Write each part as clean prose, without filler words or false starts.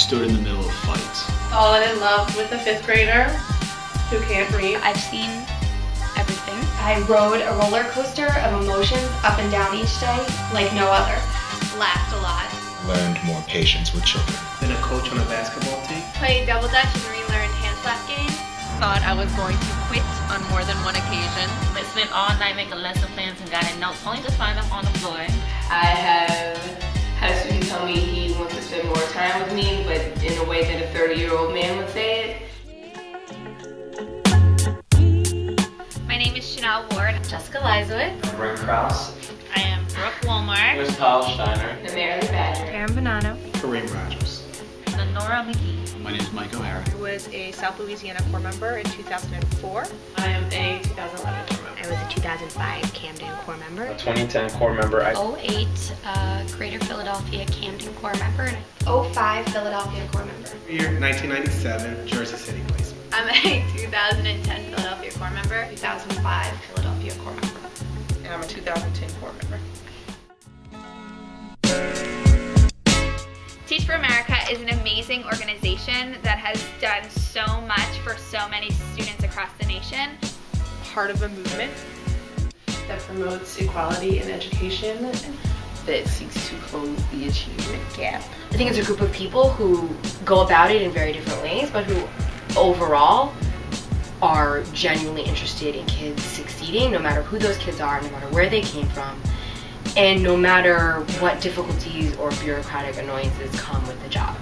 stood in the middle of fights. Fallen in love with a 5th grader who can't read. I've seen everything. I rode a roller coaster of emotions up and down each day like no other. Laughed a lot. Learned more patience with children. Been a coach on a basketball team. Played double dutch and relearned hand slap games. Thought I was going to quit on more than one occasion. I spent all night making lesson plans and got in notes only to find them on the floor. I have had a student tell me he wants to spend more time with me, but in a way that a 30-year-old man would say it. My name is Chanel Ward. Jessica Lizowitz. Rick Krause. I am Brooke Walmart. Here's Kyle Steiner. the Maryland Badger. Karen Bonanno. Kareem Rogers. Lenora McGee. My name is Mike O'Hara. I was a South Louisiana Corps member in 2004. I am a 2011 Corps member. I was a 2005 Camden Corps member. A 2010 Corps member. 08 Greater Philadelphia Camden Corps member. 05 Philadelphia Corps member. Year 1997, Jersey City placement. I'm a 2010 Philadelphia Corps member. 2005 Philadelphia Corps member. And I'm a 2010 Corps member. Teach for America is an amazing organization that has done so much for so many students across the nation. Part of a movement that promotes equality in education, That seeks to close the achievement gap. I think it's a group of people who go about it in very different ways, but who overall are genuinely interested in kids succeeding, no matter who those kids are, no matter where they came from, and no matter what difficulties or bureaucratic annoyances come with the job.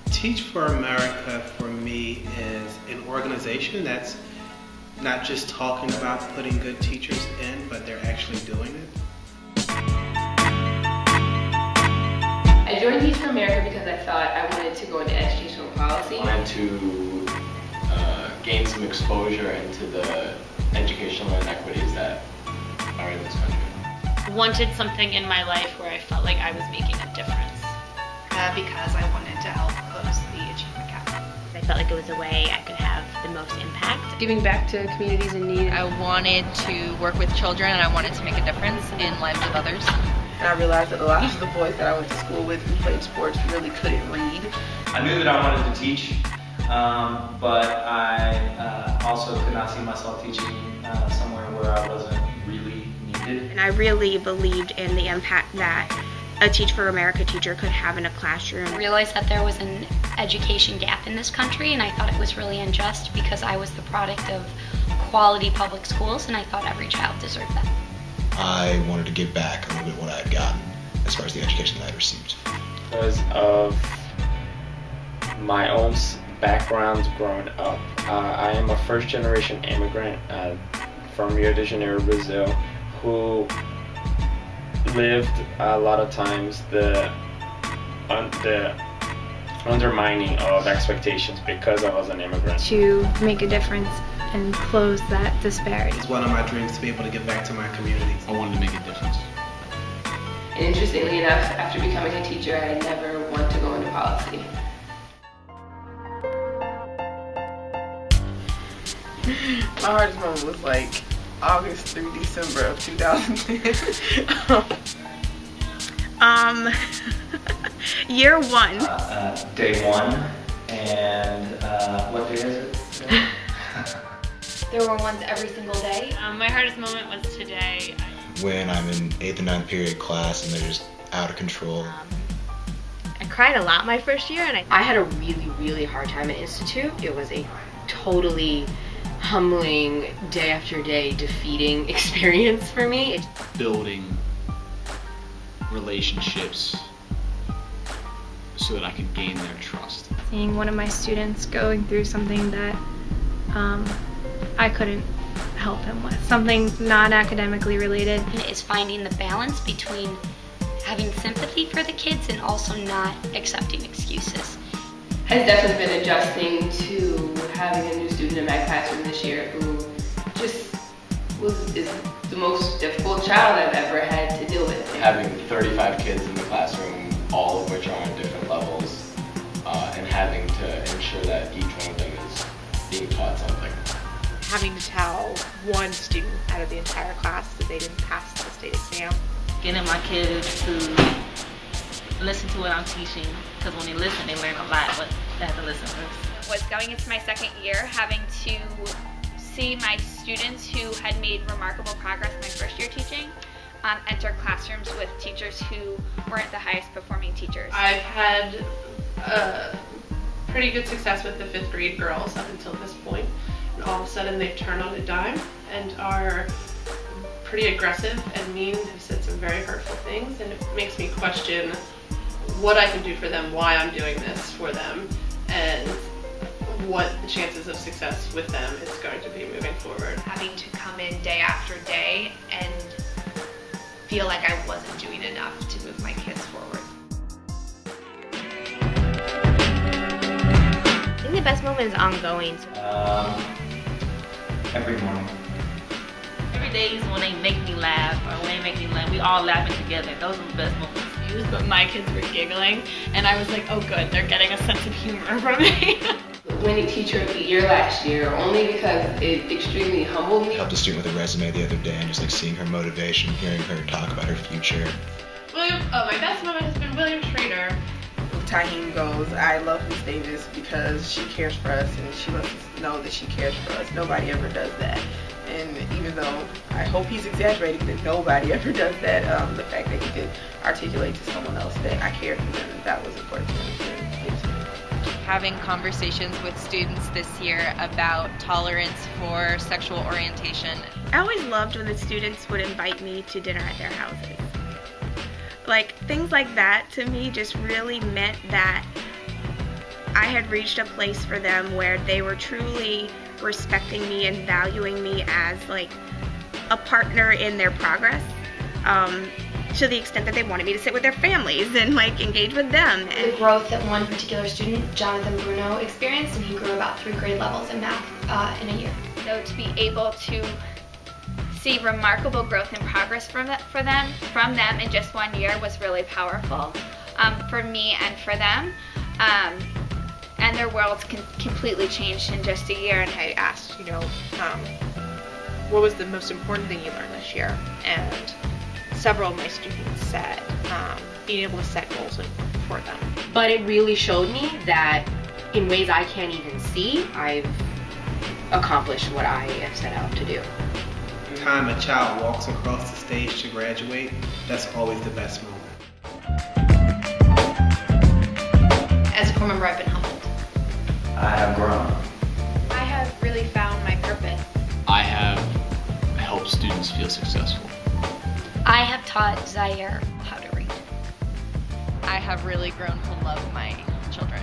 Teach for America for me is an organization that's not just talking about putting good teachers in, but they're actually doing it. I joined Teach for America because I thought I wanted to go into educational policy. I wanted to gain some exposure into the educational inequities that are in this country. Wanted something in my life where I felt like I was making a difference. because I wanted to help close the achievement gap. I felt like it was a way I could have the most impact. Giving back to communities in need. I wanted to work with children and I wanted to make a difference in lives of others. And I realized that a lot of the boys that I went to school with who played sports really couldn't read. I knew that I wanted to teach, but I also could not see myself teaching somewhere where I wasn't really needed. And I really believed in the impact that a Teach for America teacher could have in a classroom. I realized that there was an education gap in this country, and I thought it was really unjust because I was the product of quality public schools, and I thought every child deserved that. I wanted to give back a little bit what I had gotten as far as the education that I had received. Because of my own background growing up, I am a first-generation immigrant from Rio de Janeiro, Brazil, who lived a lot of times the undermining of expectations because I was an immigrant. To make a difference and close that disparity. It's one of my dreams to be able to give back to my communities. I wanted to make a difference. And interestingly enough, after becoming a teacher, I never wanted to go into policy. My hardest moment was like August through December of 2010. Year one. Day one, and what day is it? There were ones every single day. My hardest moment was today. When I'm in 8th and 9th period class and they're just out of control. I cried a lot my first year, and I had a really, really hard time at Institute. It was a totally humbling, day after day, defeating experience for me. Building relationships so that I could gain their trust. Seeing one of my students going through something that I couldn't help him with, something non-academically related. Is finding the balance between having sympathy for the kids and also not accepting excuses. Has definitely been adjusting to having a new student in my classroom this year who just is the most difficult child I've ever had to deal with. Having 35 kids in the classroom, all of which are on different levels, and having to ensure that each one of them is being taught something. Having to tell one student out of the entire class that they didn't pass the state exam. Getting my kids to listen to what I'm teaching, because when they listen, they learn a lot, but they have to listen first. Was going into my second year, having to see my students who had made remarkable progress my first year teaching enter classrooms with teachers who weren't the highest performing teachers. I've had pretty good success with the 5th grade girls up until this point, and all of a sudden they've turned on a dime and are pretty aggressive and mean, have said some very hurtful things, and it makes me question what I can do for them, why I'm doing this for them, and what the chances of success with them is going to be moving forward. Having to come in day after day and feel like I wasn't doing enough to move my kids forward. I think the best moment is ongoing. Every morning. Every day is when they make me laugh, or when they make me laugh. We all laughing together. Those are the best moments. But my kids were giggling, and I was like, oh good, they're getting a sense of humor from me. Winning Teacher of the Year last year, only because it extremely humbled me. Helped a student with a resume the other day, and just like seeing her motivation, hearing her talk about her future. My best moment has been William Schrader. Tahim goes, I love Miss Davis because she cares for us and she lets us know that she cares for us. Nobody ever does that. And even though I hope he's exaggerating that nobody ever does that, the fact that he could articulate to someone else that I cared for them, that was important to him. Having conversations with students this year about tolerance for sexual orientation. I always loved when the students would invite me to dinner at their houses. Like, things like that to me just really meant that I had reached a place for them where they were truly respecting me and valuing me as like a partner in their progress, to the extent that they wanted me to sit with their families and like engage with them. And the growth that one particular student, Jonathan Bruno, experienced, and he grew about 3 grade levels in math in a year. So to be able to see remarkable growth and progress from them in just 1 year was really powerful for me and for them. And their worlds completely changed in just a year. And I asked, what was the most important thing you learned this year? And several of my students said being able to set goals for them. But it really showed me that in ways I can't even see, I've accomplished what I have set out to do. The time a child walks across the stage to graduate, that's always the best moment. As a core member, I've been humbled. I have grown. I have really found my purpose. I have helped students feel successful. I have taught Zaire how to read. I have really grown to love my children.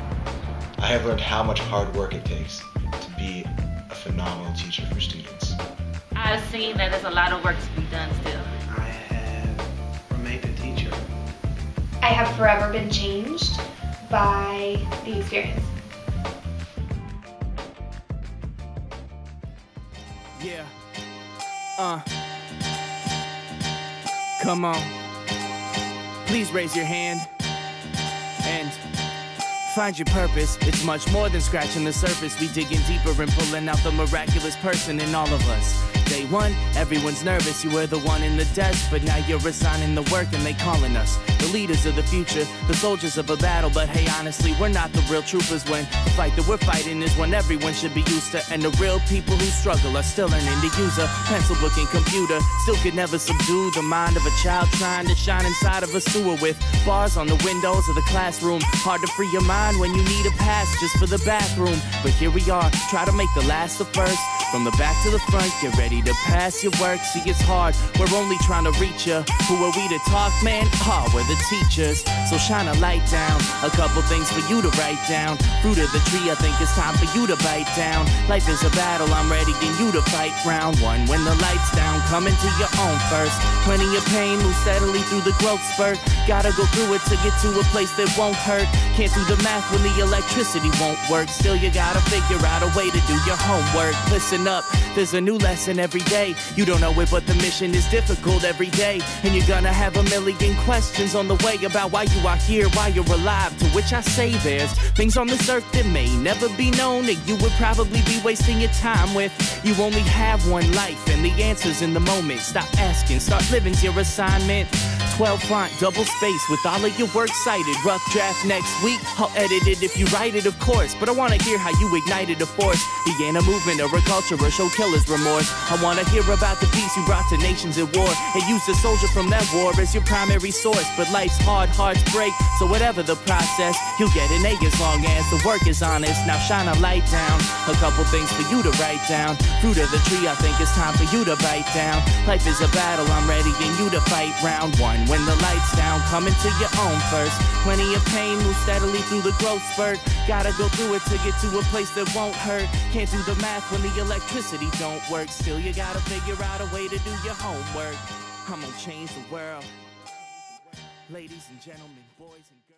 I have learned how much hard work it takes to be a phenomenal teacher for students. I've seen that there's a lot of work to be done still. I have remained a teacher. I have forever been changed by the experience. Yeah. Come on. Please raise your hand and find your purpose. It's much more than scratching the surface. We digging deeper and pulling out the miraculous person in all of us. Day one, everyone's nervous. You were the one in the desk, but now you're assigning the work and they calling us the leaders of the future, the soldiers of a battle. But hey, honestly, we're not the real troopers when the fight that we're fighting is one everyone should be used to. And the real people who struggle are still learning to use a pencil, book, and computer. Still could never subdue the mind of a child trying to shine inside of a sewer with bars on the windows of the classroom. Hard to free your mind when you need a pass just for the bathroom. But here we are, try to make the last the first. From the back to the front, get ready to pass your work. See, it's hard, we're only trying to reach ya. Who are we to talk, man? Oh, we're the teachers. So shine a light down, a couple things for you to write down. Fruit of the tree, I think it's time for you to bite down. Life is a battle, I'm ready in you to fight. Round one, when the lights down, come into your own first. Plenty of pain, move steadily through the growth spurt. Gotta go through it to get to a place that won't hurt. Can't do the math when the electricity won't work. Still, you gotta figure out a way to do your homework. Listen up, there's a new lesson every day. You don't know it, but the mission is difficult every day. And you're gonna have a million questions on the way about why you are here, why you're alive. To which I say there's things on this earth that may never be known, that you would probably be wasting your time with. You only have one life, and the answer's in the moment. Stop asking, start living's your assignment. 12 font, double space with all of your works cited. Rough draft next week, I'll edit it if you write it, of course. But I wanna hear how you ignited a force, began a movement or a culture or show killer's remorse. I wanna hear about the peace you brought to nations at war and use the soldier from that war as your primary source. But life's hard, hearts break, so whatever the process, you'll get an A as long as the work is honest. Now shine a light down, a couple things for you to write down. Fruit of the tree, I think it's time for you to bite down. Life is a battle, I'm readying you to fight round one. When the lights down, come into your own first. Plenty of pain, move steadily through the growth spurt. Gotta go through it to get to a place that won't hurt. Can't do the math when the electricity don't work. Still you gotta figure out a way to do your homework. I'm gonna change the world. Ladies and gentlemen, boys and girls.